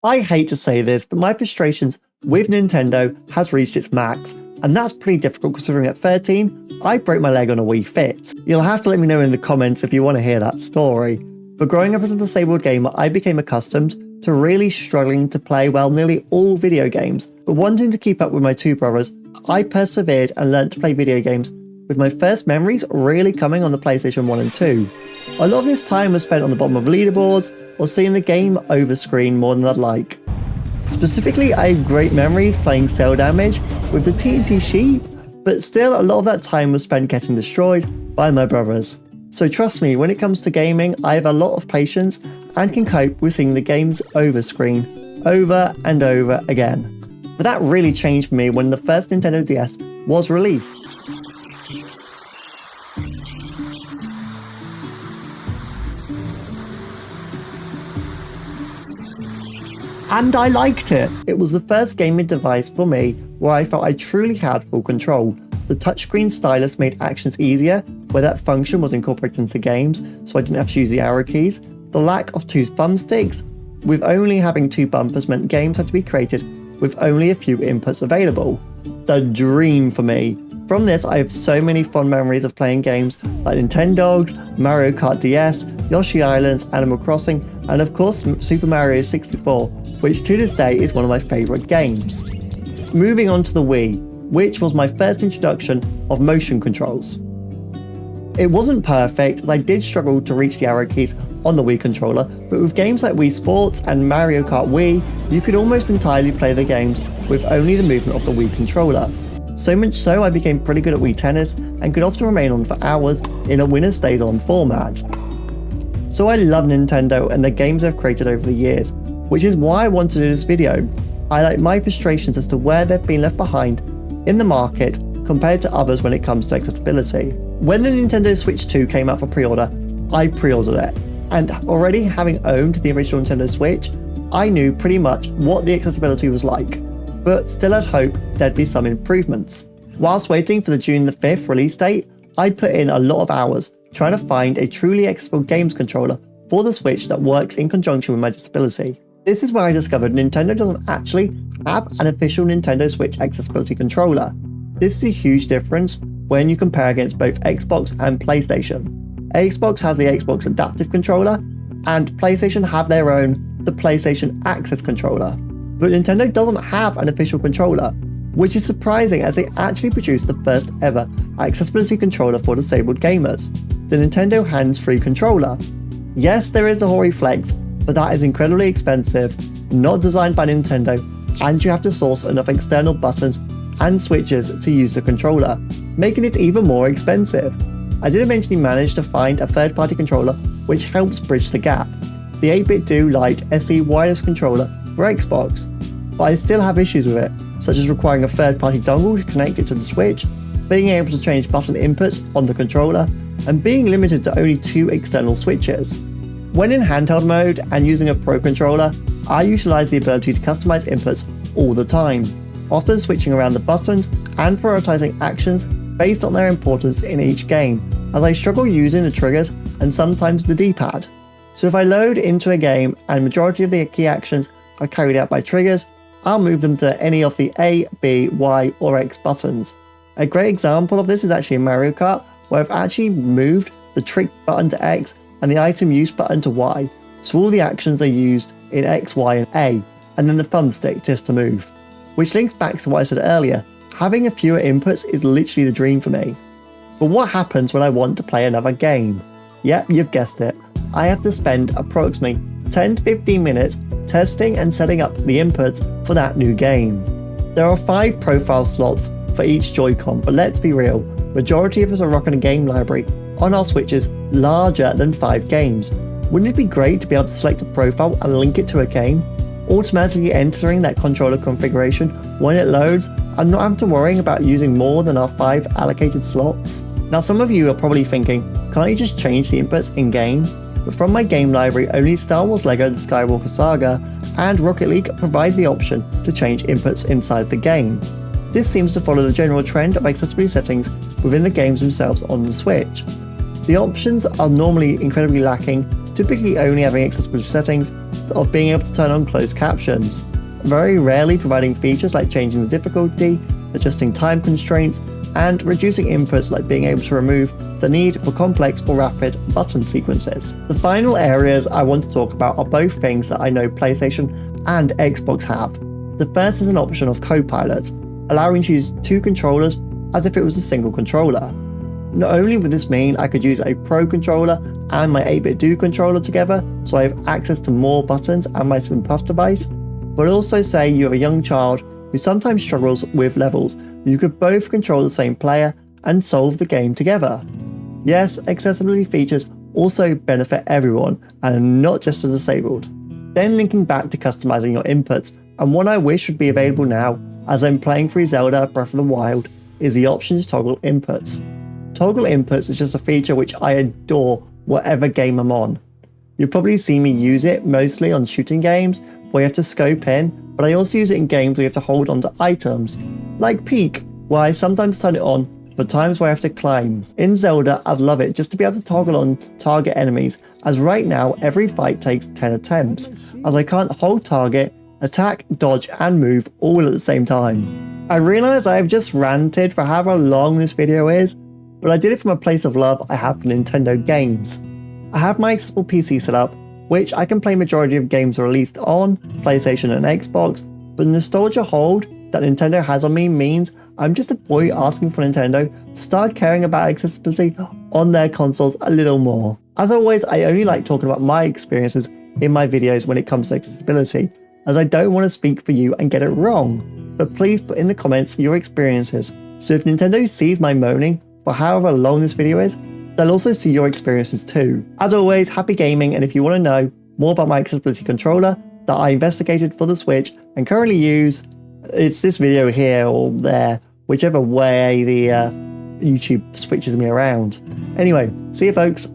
I hate to say this, but my frustrations with Nintendo has reached its max, and that's pretty difficult considering at 13, I broke my leg on a Wii Fit. You'll have to let me know in the comments if you want to hear that story. But growing up as a disabled gamer, I became accustomed to really struggling to play nearly all video games. But wanting to keep up with my two brothers, I persevered and learned to play video games, with my first memories really coming on the PlayStation 1 and 2. A lot of this time was spent on the bottom of leaderboards or seeing the game over screen more than I'd like. Specifically, I have great memories playing Cell Damage with the TNT Sheep, but still a lot of that time was spent getting destroyed by my brothers. So trust me, when it comes to gaming, I have a lot of patience and can cope with seeing the games over screen over and over again. But that really changed for me when the first Nintendo DS was released. And I liked it. It was the first gaming device for me where I felt I truly had full control. The touchscreen stylus made actions easier, where that function was incorporated into games, so I didn't have to use the arrow keys. The lack of two thumbsticks, with only having two bumpers, meant games had to be created with only a few inputs available. The dream for me. From this, I have so many fond memories of playing games like Nintendogs, Mario Kart DS, Yoshi Islands, Animal Crossing, and of course Super Mario 64, which to this day is one of my favourite games. Moving on to the Wii, which was my first introduction of motion controls. It wasn't perfect, as I did struggle to reach the arrow keys on the Wii controller, but with games like Wii Sports and Mario Kart Wii, you could almost entirely play the games with only the movement of the Wii controller. So much so I became pretty good at Wii Tennis and could often remain on for hours in a winner stays on format. So I love Nintendo and the games they've created over the years, which is why I wanted to do this video. I like my frustrations as to where they've been left behind in the market compared to others when it comes to accessibility. When the Nintendo Switch 2 came out for pre-order, I pre-ordered it, and already having owned the original Nintendo Switch, I knew pretty much what the accessibility was like, but still had hope there'd be some improvements. Whilst waiting for the June the 5th release date, I put in a lot of hours trying to find a truly accessible games controller for the Switch that works in conjunction with my disability. This is where I discovered Nintendo doesn't actually have an official Nintendo Switch accessibility controller. This is a huge difference when you compare against both Xbox and PlayStation. Xbox has the Xbox Adaptive Controller, and PlayStation have their own, the PlayStation Access Controller. But Nintendo doesn't have an official controller, which is surprising as they actually produced the first ever accessibility controller for disabled gamers, the Nintendo Hands-Free Controller. Yes, there is the Hori Flex, but that is incredibly expensive, not designed by Nintendo, and you have to source enough external buttons and switches to use the controller, making it even more expensive. I did eventually manage to find a third-party controller which helps bridge the gap, the 8BitDo Lite SE wireless controller for Xbox, but I still have issues with it, such as requiring a third-party dongle to connect it to the Switch, being able to change button inputs on the controller, and being limited to only two external switches. When in handheld mode and using a Pro controller, I utilise the ability to customise inputs all the time, often switching around the buttons and prioritising actions based on their importance in each game, as I struggle using the triggers and sometimes the D-pad. So if I load into a game and majority of the key actions are carried out by triggers, I'll move them to any of the A, B, Y or X buttons. A great example of this is actually in Mario Kart, where I've actually moved the trick button to X and the item use button to Y, so all the actions are used in X, Y and A, and then the thumbstick just to move. Which links back to what I said earlier, having a fewer inputs is literally the dream for me. But what happens when I want to play another game? Yep, you've guessed it. I have to spend approximately 10 to 15 minutes testing and setting up the inputs for that new game. There are 5 profile slots for each Joy-Con, but let's be real, majority of us are rocking a game library on our Switches larger than 5 games. Wouldn't it be great to be able to select a profile and link it to a game, automatically entering that controller configuration when it loads and not having to worry about using more than our 5 allocated slots? Now some of you are probably thinking, can't you just change the inputs in-game? But from my game library, only Star Wars LEGO The Skywalker Saga and Rocket League provide the option to change inputs inside the game. This seems to follow the general trend of accessibility settings within the games themselves on the Switch. The options are normally incredibly lacking, typically only having accessibility settings of being able to turn on closed captions, very rarely providing features like changing the difficulty, adjusting time constraints, and reducing inputs like being able to remove the need for complex or rapid button sequences. The final areas I want to talk about are both things that I know PlayStation and Xbox have. The first is an option of Copilot, allowing you to use two controllers as if it was a single controller. Not only would this mean I could use a Pro controller and my 8BitDo controller together, so I have access to more buttons and my SwimPuff device, but also say you have a young child who sometimes struggles with levels, you could both control the same player and solve the game together. Yes, accessibility features also benefit everyone and not just the disabled. Then linking back to customizing your inputs, and one I wish would be available now as I'm playing through Zelda Breath of the Wild, is the option to toggle inputs. Toggle inputs is just a feature which I adore whatever game I'm on. You'll probably see me use it mostly on shooting games where you have to scope in, but I also use it in games where you have to hold onto items, like Peak, where I sometimes turn it on for times where I have to climb. In Zelda, I'd love it just to be able to toggle on target enemies, as right now every fight takes 10 attempts, as I can't hold target, attack, dodge and move all at the same time. I realise I've just ranted for however long this video is, but I did it from a place of love I have for Nintendo games. I have my accessible PC set up, which I can play majority of games released on PlayStation and Xbox, but the nostalgia hold that Nintendo has on me means I'm just a boy asking for Nintendo to start caring about accessibility on their consoles a little more. As always, I only like talking about my experiences in my videos when it comes to accessibility, as I don't want to speak for you and get it wrong, but please put in the comments your experiences, so if Nintendo sees my moaning for however long this video is, they'll also see your experiences too. As always, happy gaming, and if you want to know more about my accessibility controller that I investigated for the Switch and currently use, it's this video here or there, whichever way the YouTube switches me around. Anyway, see you folks.